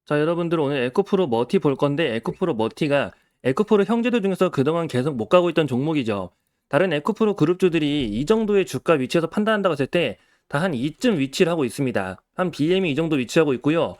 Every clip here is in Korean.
자, 여러분들 오늘 에코프로 머티 볼 건데 에코프로 머티가 에코프로 형제들 중에서 그동안 계속 못 가고 있던 종목이죠. 다른 에코프로 그룹주들이 이 정도의 주가 위치에서 판단한다고 했을 때 다 한 이쯤 위치를 하고 있습니다. 한 BM이 이 정도 위치하고 있고요.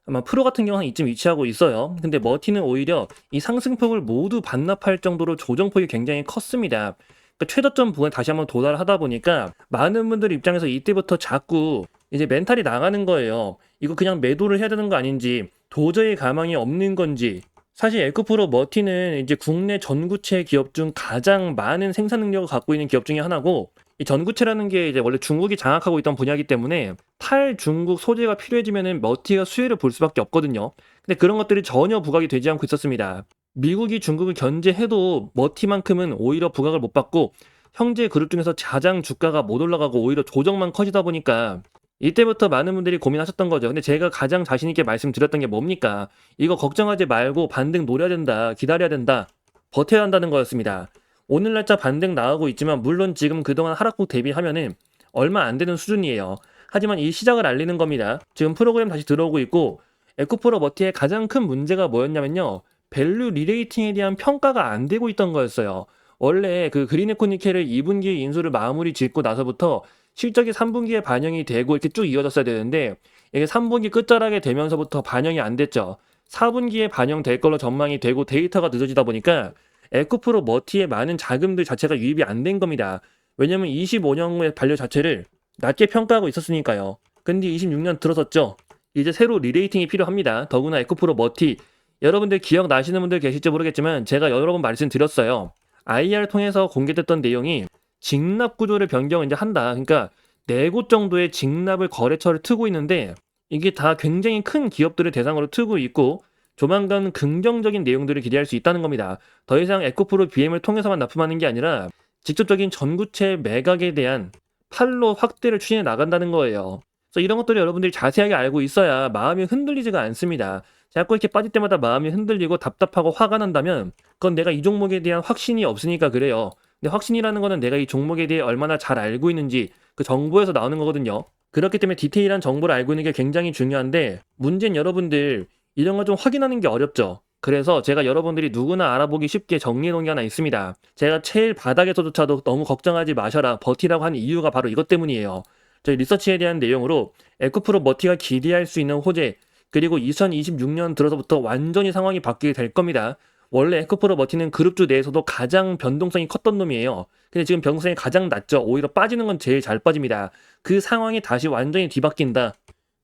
아마 프로 같은 경우 한 이쯤 위치하고 있어요. 근데 머티는 오히려 이 상승폭을 모두 반납할 정도로 조정폭이 굉장히 컸습니다. 그러니까 최저점 부분에 다시 한번 도달하다 보니까 많은 분들 입장에서 이때부터 자꾸 이제 멘탈이 나가는 거예요. 이거 그냥 매도를 해야 되는 거 아닌지, 도저히 가망이 없는 건지. 사실 에코프로 머티는 이제 국내 전구체 기업 중 가장 많은 생산 능력을 갖고 있는 기업 중에 하나고, 이 전구체라는 게 이제 원래 중국이 장악하고 있던 분야이기 때문에 탈중국 소재가 필요해지면은 머티가 수혜를 볼 수밖에 없거든요. 근데 그런 것들이 전혀 부각이 되지 않고 있었습니다. 미국이 중국을 견제해도 머티만큼은 오히려 부각을 못 받고 형제 그룹 중에서 가장 주가가 못 올라가고 오히려 조정만 커지다 보니까 이때부터 많은 분들이 고민하셨던 거죠. 근데 제가 가장 자신 있게 말씀드렸던 게 뭡니까? 이거 걱정하지 말고 반등 노려야 된다, 기다려야 된다, 버텨야 한다는 거였습니다. 오늘 날짜 반등 나오고 있지만 물론 지금 그동안 하락폭 대비하면은 얼마 안 되는 수준이에요. 하지만 이 시작을 알리는 겁니다. 지금 프로그램 다시 들어오고 있고 에코프로 머티의 가장 큰 문제가 뭐였냐면요. 밸류 리레이팅에 대한 평가가 안 되고 있던 거였어요. 원래 그 그린에코니켈을 2분기 인수를 마무리 짓고 나서부터 실적이 3분기에 반영이 되고 이렇게 쭉 이어졌어야 되는데 이게 3분기 끝자락에 되면서부터 반영이 안 됐죠. 4분기에 반영될 걸로 전망이 되고 데이터가 늦어지다 보니까 에코프로 머티의 많은 자금들 자체가 유입이 안 된 겁니다. 왜냐면 25년의 반려 자체를 낮게 평가하고 있었으니까요. 근데 26년 들어섰죠. 이제 새로 리레이팅이 필요합니다. 더구나 에코프로 머티. 여러분들 기억나시는 분들 계실지 모르겠지만 제가 여러 번 말씀드렸어요. IR 통해서 공개됐던 내용이 직납 구조를 변경을 이제 한다. 그러니까 4곳 정도의 직납을 거래처를 트고 있는데 이게 다 굉장히 큰 기업들을 대상으로 트고 있고 조만간 긍정적인 내용들을 기대할 수 있다는 겁니다. 더 이상 에코프로 BM을 통해서만 납품하는 게 아니라 직접적인 전구체 매각에 대한 판로 확대를 추진해 나간다는 거예요. 그래서 이런 것들을 여러분들이 자세하게 알고 있어야 마음이 흔들리지가 않습니다. 자꾸 이렇게 빠질 때마다 마음이 흔들리고 답답하고 화가 난다면 그건 내가 이 종목에 대한 확신이 없으니까 그래요. 근데 확신이라는 거는 내가 이 종목에 대해 얼마나 잘 알고 있는지 그 정보에서 나오는 거거든요. 그렇기 때문에 디테일한 정보를 알고 있는 게 굉장히 중요한데 문제는 여러분들 이런 거 좀 확인하는 게 어렵죠. 그래서 제가 여러분들이 누구나 알아보기 쉽게 정리해 놓은 게 하나 있습니다. 제가 제일 바닥에서조차도 너무 걱정하지 마셔라 버티라고 한 이유가 바로 이것 때문이에요. 저희 리서치에 대한 내용으로 에코프로 머티가 기대할 수 있는 호재 그리고 2026년 들어서부터 완전히 상황이 바뀌게 될 겁니다. 원래 에코프로 머티는 그룹주 내에서도 가장 변동성이 컸던 놈이에요. 근데 지금 변동성이 가장 낮죠. 오히려 빠지는 건 제일 잘 빠집니다. 그 상황이 다시 완전히 뒤바뀐다.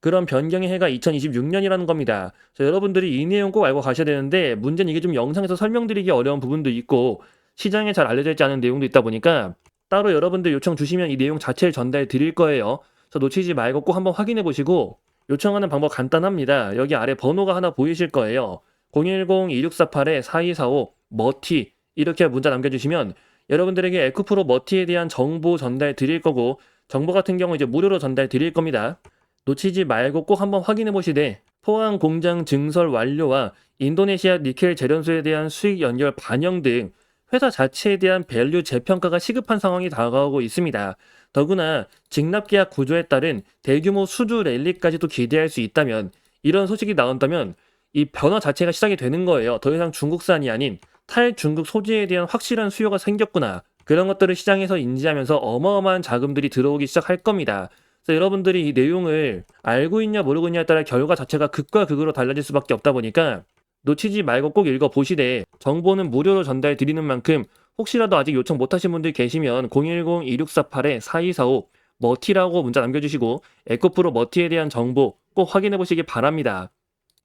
그런 변경의 해가 2026년이라는 겁니다. 여러분들이 이 내용 꼭 알고 가셔야 되는데 문제는 이게 좀 영상에서 설명드리기 어려운 부분도 있고 시장에 잘 알려져 있지 않은 내용도 있다 보니까 따로 여러분들 요청 주시면 이 내용 자체를 전달 드릴 거예요. 그래서 놓치지 말고 꼭 한번 확인해 보시고 요청하는 방법 간단합니다. 여기 아래 번호가 하나 보이실 거예요. 010-2648-4245 머티 이렇게 문자 남겨주시면 여러분들에게 에코프로 머티에 대한 정보 전달 드릴 거고 정보 같은 경우 이제 무료로 전달 드릴 겁니다. 놓치지 말고 꼭 한번 확인해 보시되 포항 공장 증설 완료와 인도네시아 니켈 재련소에 대한 수익 연결 반영 등 회사 자체에 대한 밸류 재평가가 시급한 상황이 다가오고 있습니다. 더구나 직납계약 구조에 따른 대규모 수주 랠리까지도 기대할 수 있다면 이런 소식이 나온다면 이 변화 자체가 시작이 되는 거예요. 더 이상 중국산이 아닌 탈중국 소재에 대한 확실한 수요가 생겼구나. 그런 것들을 시장에서 인지하면서 어마어마한 자금들이 들어오기 시작할 겁니다. 그래서 여러분들이 이 내용을 알고 있냐 모르고 있냐에 따라 결과 자체가 극과 극으로 달라질 수밖에 없다 보니까 놓치지 말고 꼭 읽어보시되 정보는 무료로 전달 드리는 만큼 혹시라도 아직 요청 못하신 분들 계시면 010-2648-4245 머티라고 문자 남겨주시고 에코프로 머티에 대한 정보 꼭 확인해 보시기 바랍니다.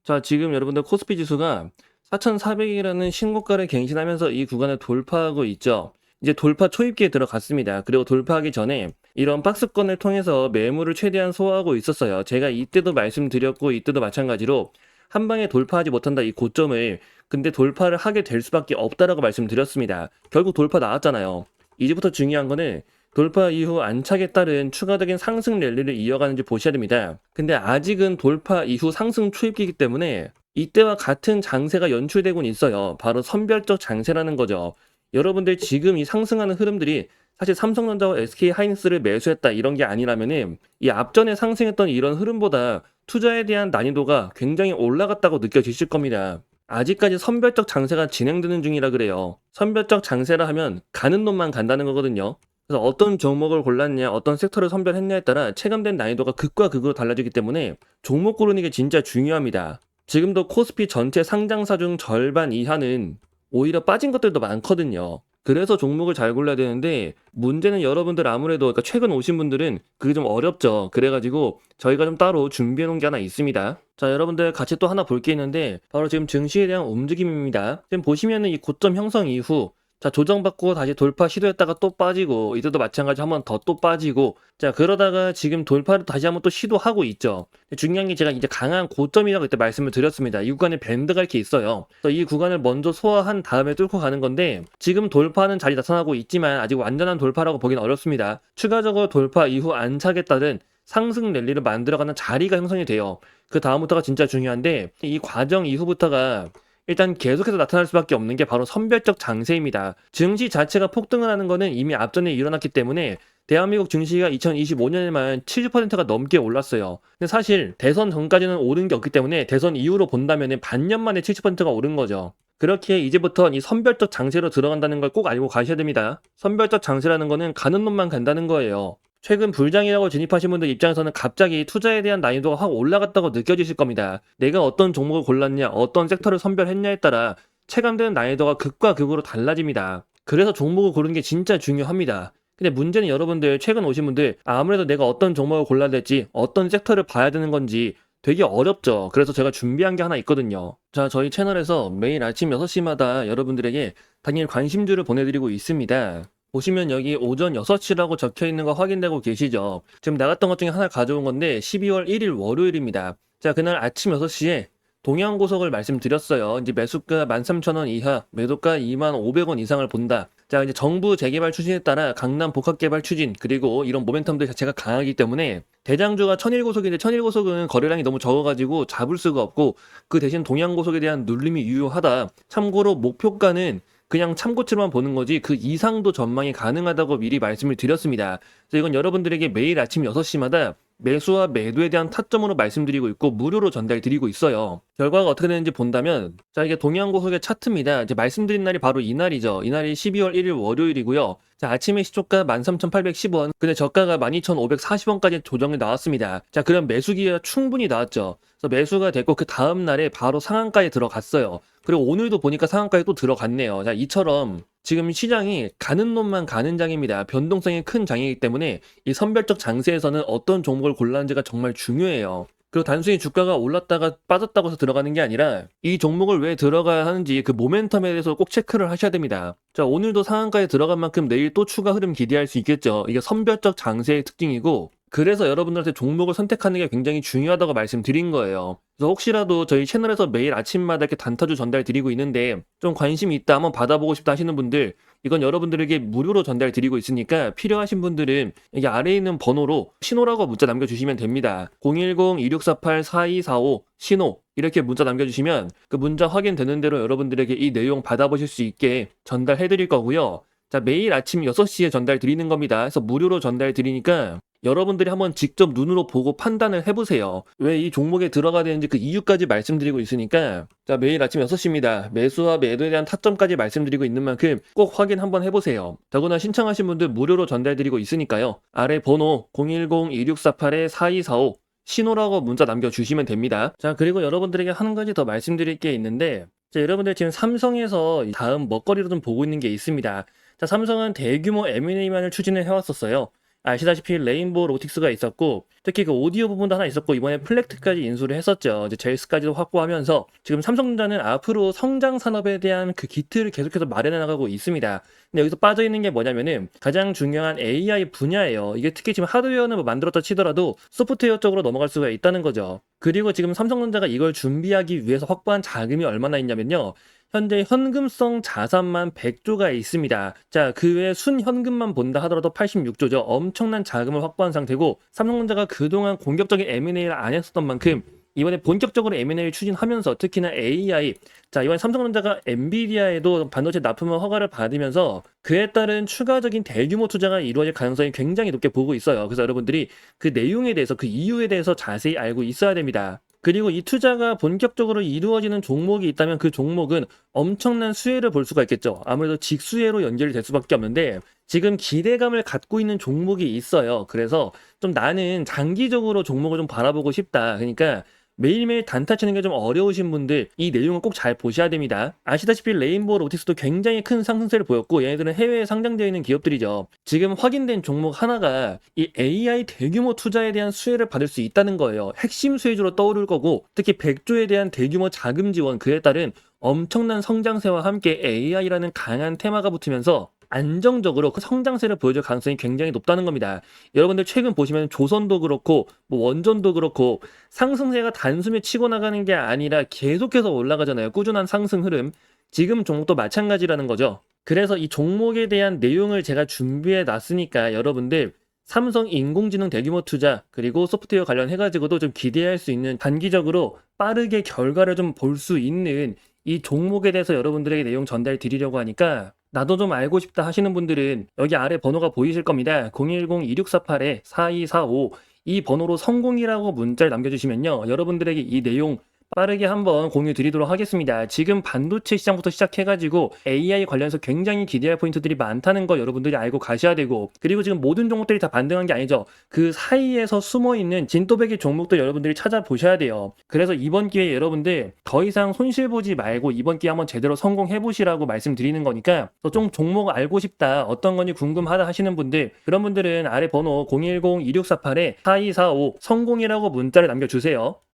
자, 지금 여러분들 코스피 지수가 4,400이라는 신고가를 갱신하면서 이 구간을 돌파하고 있죠. 이제 돌파 초입기에 들어갔습니다. 그리고 돌파하기 전에 이런 박스권을 통해서 매물을 최대한 소화하고 있었어요. 제가 이때도 말씀드렸고 이때도 마찬가지로 한 방에 돌파하지 못한다 이 고점을 근데 돌파를 하게 될 수밖에 없다라고 말씀드렸습니다. 결국 돌파 나왔잖아요. 이제부터 중요한 거는 돌파 이후 안착에 따른 추가적인 상승 랠리를 이어가는지 보셔야 됩니다. 근데 아직은 돌파 이후 상승 초입기이기 때문에 이때와 같은 장세가 연출되곤 있어요. 바로 선별적 장세라는 거죠. 여러분들 지금 이 상승하는 흐름들이 사실 삼성전자와 SK 하이닉스를 매수했다 이런 게 아니라면은 이 앞전에 상승했던 이런 흐름보다 투자에 대한 난이도가 굉장히 올라갔다고 느껴지실 겁니다. 아직까지 선별적 장세가 진행되는 중이라 그래요. 선별적 장세라 하면 가는 놈만 간다는 거거든요. 그래서 어떤 종목을 골랐냐, 어떤 섹터를 선별했냐에 따라 체감된 난이도가 극과 극으로 달라지기 때문에 종목 고르는 게 진짜 중요합니다. 지금도 코스피 전체 상장사 중 절반 이하는 오히려 빠진 것들도 많거든요. 그래서 종목을 잘 골라야 되는데 문제는 여러분들 아무래도 그러니까 최근 오신 분들은 그게 좀 어렵죠. 그래가지고 저희가 좀 따로 준비해 놓은 게 하나 있습니다. 자, 여러분들 같이 또 하나 볼 게 있는데 바로 지금 증시에 대한 움직임입니다. 지금 보시면은 이 고점 형성 이후 자, 조정받고 다시 돌파 시도했다가 또 빠지고 이때도 마찬가지 한 번 더 또 빠지고 자, 그러다가 지금 돌파를 다시 한번 또 시도하고 있죠. 중요한 게 제가 이제 강한 고점이라고 그때 말씀을 드렸습니다. 이 구간에 밴드가 이렇게 있어요. 그래서 이 구간을 먼저 소화한 다음에 뚫고 가는 건데 지금 돌파하는 자리 나타나고 있지만 아직 완전한 돌파라고 보기는 어렵습니다. 추가적으로 돌파 이후 안착에 따른 상승 랠리를 만들어가는 자리가 형성이 돼요. 그 다음부터가 진짜 중요한데 이 과정 이후부터가 일단 계속해서 나타날 수밖에 없는 게 바로 선별적 장세입니다. 증시 자체가 폭등을 하는 거는 이미 앞전에 일어났기 때문에 대한민국 증시가 2025년에만 70%가 넘게 올랐어요. 근데 사실 대선 전까지는 오른 게 없기 때문에 대선 이후로 본다면 반년 만에 70%가 오른 거죠. 그렇게 이제부터 이 선별적 장세로 들어간다는 걸 꼭 알고 가셔야 됩니다. 선별적 장세라는 거는 가는 놈만 간다는 거예요. 최근 불장이라고 진입하신 분들 입장에서는 갑자기 투자에 대한 난이도가 확 올라갔다고 느껴지실 겁니다. 내가 어떤 종목을 골랐냐, 어떤 섹터를 선별했냐에 따라 체감되는 난이도가 극과 극으로 달라집니다. 그래서 종목을 고르는 게 진짜 중요합니다. 근데 문제는 여러분들 최근 오신 분들 아무래도 내가 어떤 종목을 골라야 될지 어떤 섹터를 봐야 되는 건지 되게 어렵죠. 그래서 제가 준비한 게 하나 있거든요. 자, 저희 채널에서 매일 아침 6시마다 여러분들에게 당일 관심주를 보내드리고 있습니다. 보시면 여기 오전 6시라고 적혀 있는 거 확인되고 계시죠? 지금 나갔던 것 중에 하나 가져온 건데 12월 1일 월요일입니다. 자, 그날 아침 6시에 동양고속을 말씀드렸어요. 이제 매수가 13,000원 이하, 매도가 25,500원 이상을 본다. 자, 이제 정부 재개발 추진에 따라 강남 복합개발 추진, 그리고 이런 모멘텀들 자체가 강하기 때문에 대장주가 천일고속인데 천일고속은 거래량이 너무 적어가지고 잡을 수가 없고 그 대신 동양고속에 대한 눌림이 유효하다. 참고로 목표가는 그냥 참고치로만 보는 거지 그 이상도 전망이 가능하다고 미리 말씀을 드렸습니다. 그래서 이건 여러분들에게 매일 아침 6시마다 매수와 매도에 대한 타점으로 말씀드리고 있고 무료로 전달드리고 있어요. 결과가 어떻게 되는지 본다면 자, 이게 동양고속의 차트입니다. 이제 말씀드린 날이 바로 이날이죠. 이날이 12월 1일 월요일이고요. 자, 아침에 시초가 13,810원, 근데 저가가 12,540원까지 조정이 나왔습니다. 자, 그럼 매수기가 충분히 나왔죠. 그래서 매수가 됐고 그 다음 날에 바로 상한가에 들어갔어요. 그리고 오늘도 보니까 상한가에 또 들어갔네요. 자, 이처럼 지금 시장이 가는 놈만 가는 장입니다. 변동성이 큰 장이기 때문에 이 선별적 장세에서는 어떤 종목을 골라는지가 정말 중요해요. 그리고 단순히 주가가 올랐다가 빠졌다고 해서 들어가는 게 아니라 이 종목을 왜 들어가야 하는지 그 모멘텀에 대해서 꼭 체크를 하셔야 됩니다. 자, 오늘도 상한가에 들어간 만큼 내일 또 추가 흐름 기대할 수 있겠죠. 이게 선별적 장세의 특징이고 그래서 여러분들한테 종목을 선택하는 게 굉장히 중요하다고 말씀드린 거예요. 그래서 혹시라도 저희 채널에서 매일 아침마다 이렇게 단타주 전달 드리고 있는데 좀 관심이 있다, 한번 받아보고 싶다 하시는 분들 이건 여러분들에게 무료로 전달 드리고 있으니까 필요하신 분들은 여기 아래에 있는 번호로 신호라고 문자 남겨주시면 됩니다. 010-2648-4245 신호 이렇게 문자 남겨주시면 그 문자 확인되는 대로 여러분들에게 이 내용 받아보실 수 있게 전달해 드릴 거고요. 자, 매일 아침 6시에 전달 드리는 겁니다. 그래서 무료로 전달 드리니까 여러분들이 한번 직접 눈으로 보고 판단을 해보세요. 왜 이 종목에 들어가야 되는지 그 이유까지 말씀드리고 있으니까 자, 매일 아침 6시입니다. 매수와 매도에 대한 타점까지 말씀드리고 있는 만큼 꼭 확인 한번 해보세요. 더구나 신청하신 분들 무료로 전달드리고 있으니까요. 아래 번호 010-2648-4245 신호라고 문자 남겨주시면 됩니다. 자, 그리고 여러분들에게 한 가지 더 말씀드릴 게 있는데 자, 여러분들 지금 삼성에서 다음 먹거리로 좀 보고 있는 게 있습니다. 자, 삼성은 대규모 M&A만을 추진을 해왔었어요. 아시다시피 레인보우 로틱스가 있었고 특히 그 오디오 부분도 하나 있었고 이번에 플렉트까지 인수를 했었죠. 이제 젤스까지도 확보하면서 지금 삼성전자는 앞으로 성장 산업에 대한 그 기틀을 계속해서 마련해 나가고 있습니다. 근데 여기서 빠져 있는 게 뭐냐면은 가장 중요한 AI 분야예요. 이게 특히 지금 하드웨어는 뭐 만들었다 치더라도 소프트웨어 쪽으로 넘어갈 수가 있다는 거죠. 그리고 지금 삼성전자가 이걸 준비하기 위해서 확보한 자금이 얼마나 있냐면요. 현재 현금성 자산만 100조가 있습니다. 자, 그 외에 순현금만 본다 하더라도 86조죠. 엄청난 자금을 확보한 상태고 삼성전자가 그동안 공격적인 M&A를 안 했었던 만큼 이번에 본격적으로 M&A를 추진하면서 특히나 AI, 자, 이번 삼성전자가 엔비디아에도 반도체 납품을 허가를 받으면서 그에 따른 추가적인 대규모 투자가 이루어질 가능성이 굉장히 높게 보고 있어요. 그래서 여러분들이 그 내용에 대해서, 그 이유에 대해서 자세히 알고 있어야 됩니다. 그리고 이 투자가 본격적으로 이루어지는 종목이 있다면 그 종목은 엄청난 수혜를 볼 수가 있겠죠. 아무래도 직수혜로 연결이 될 수밖에 없는데 지금 기대감을 갖고 있는 종목이 있어요. 그래서 좀 나는 장기적으로 종목을 좀 바라보고 싶다. 그러니까 매일매일 단타 치는 게 좀 어려우신 분들 이 내용을 꼭 잘 보셔야 됩니다. 아시다시피 레인보우 로보틱스도 굉장히 큰 상승세를 보였고 얘네들은 해외에 상장되어 있는 기업들이죠. 지금 확인된 종목 하나가 이 AI 대규모 투자에 대한 수혜를 받을 수 있다는 거예요. 핵심 수혜주로 떠오를 거고 특히 100조에 대한 대규모 자금 지원 그에 따른 엄청난 성장세와 함께 AI라는 강한 테마가 붙으면서 안정적으로 그 성장세를 보여줄 가능성이 굉장히 높다는 겁니다. 여러분들 최근 보시면 조선도 그렇고 뭐 원전도 그렇고 상승세가 단숨에 치고 나가는 게 아니라 계속해서 올라가잖아요. 꾸준한 상승 흐름. 지금 종목도 마찬가지라는 거죠. 그래서 이 종목에 대한 내용을 제가 준비해 놨으니까 여러분들 삼성 인공지능 대규모 투자 그리고 소프트웨어 관련해가지고도 좀 기대할 수 있는 단기적으로 빠르게 결과를 좀 볼 수 있는 이 종목에 대해서 여러분들에게 내용 전달 드리려고 하니까 나도 좀 알고 싶다 하시는 분들은 여기 아래 번호가 보이실 겁니다. 010-2648-4245 이 번호로 성공이라고 문자를 남겨주시면요. 여러분들에게 이 내용 빠르게 한번 공유 드리도록 하겠습니다. 지금 반도체 시장부터 시작해가지고 AI 관련해서 굉장히 기대할 포인트들이 많다는 거 여러분들이 알고 가셔야 되고 그리고 지금 모든 종목들이 다 반등한 게 아니죠. 그 사이에서 숨어있는 진또배기 종목들 여러분들이 찾아보셔야 돼요. 그래서 이번 기회에 여러분들 더 이상 손실 보지 말고 이번 기회에 한번 제대로 성공해보시라고 말씀드리는 거니까 좀 종목 알고 싶다 어떤 건지 궁금하다 하시는 분들 그런 분들은 아래 번호 010-2648-4245 성공이라고 문자를 남겨주세요.